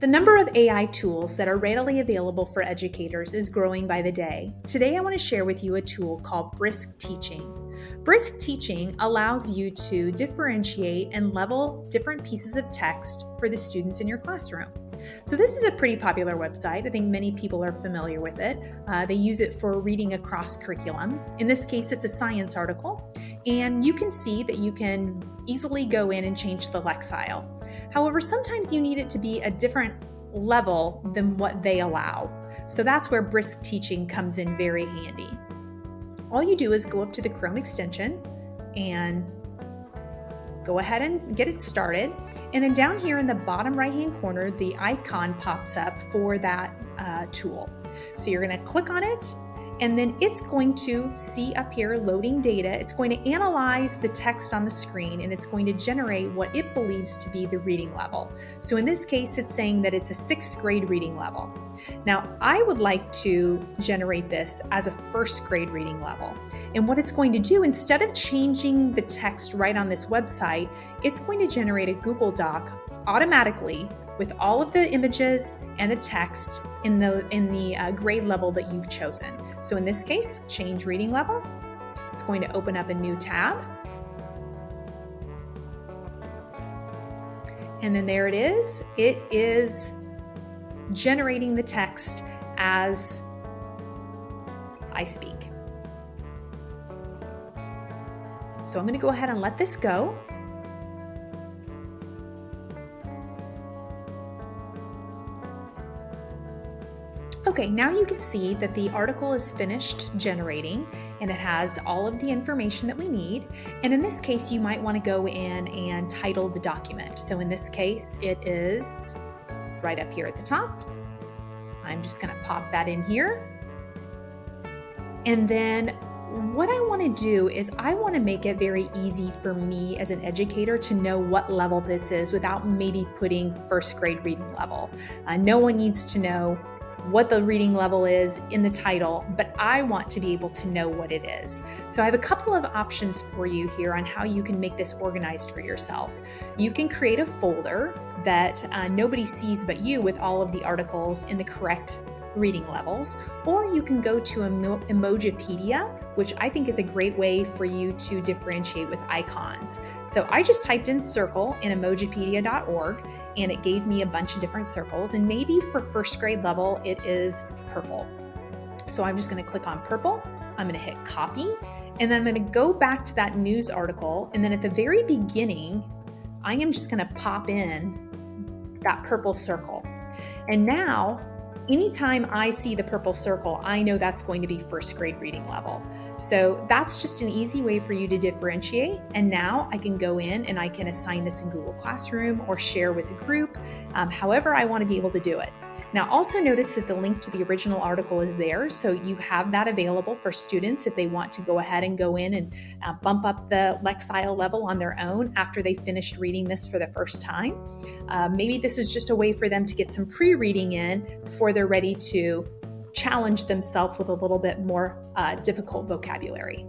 The number of AI tools that are readily available for educators is growing by the day. Today, I want to share with you a tool called Brisk Teaching. Brisk Teaching allows you to differentiate and level different pieces of text for the students in your classroom. So this is a pretty popular website. I think many people are familiar with it. They use it for reading across curriculum. In this case, it's a science article, and you can see that you can easily go in and change the lexile. However, sometimes you need it to be a different level than what they allow. So that's where Brisk Teaching comes in very handy. All you do is go up to the Chrome extension and go ahead and get it started. And then down here in the bottom right-hand corner, the icon pops up for that tool. So you're gonna click on it, and then it's going to see up here loading data. It's going to analyze the text on the screen, and it's going to generate what it believes to be the reading level. So in this case, it's saying that it's a 6th grade reading level. Now, I would like to generate this as a 1st grade reading level. And what it's going to do, instead of changing the text right on this website, it's going to generate a Google Doc automatically with all of the images and the text in the grade level that you've chosen. So in this case, change reading level. It's going to open up a new tab. And then there it is. It is generating the text as I speak. So I'm going to go ahead and let this go. Okay, now you can see that the article is finished generating and it has all of the information that we need. And in this case, you might want to go in and title the document. So in this case, it is right up here at the top. I'm just going to pop that in here. And then what I want to do is I want to make it very easy for me as an educator to know what level this is without maybe putting 1st grade reading level. No one needs to know what the reading level is in the title, but I want to be able to know what it is. So I have a couple of options for you here on how you can make this organized for yourself. You can create a folder that nobody sees but you with all of the articles in the correct reading levels, or you can go to Emojipedia, which I think is a great way for you to differentiate with icons. So I just typed in circle in emojipedia.org, and it gave me a bunch of different circles, and maybe for 1st grade level, it is purple. So I'm just gonna click on purple, I'm gonna hit copy, and then I'm gonna go back to that news article, and then at the very beginning, I am just gonna pop in that purple circle. And now, anytime I see the purple circle, I know that's going to be 1st grade reading level. So that's just an easy way for you to differentiate. And now I can go in and I can assign this in Google Classroom or share with a group, however I want to be able to do it. Now also notice that the link to the original article is there, so you have that available for students if they want to go ahead and go in and bump up the lexile level on their own after they finished reading this for the first time. Maybe this is just a way for them to get some pre-reading in before they're ready to challenge themselves with a little bit more difficult vocabulary.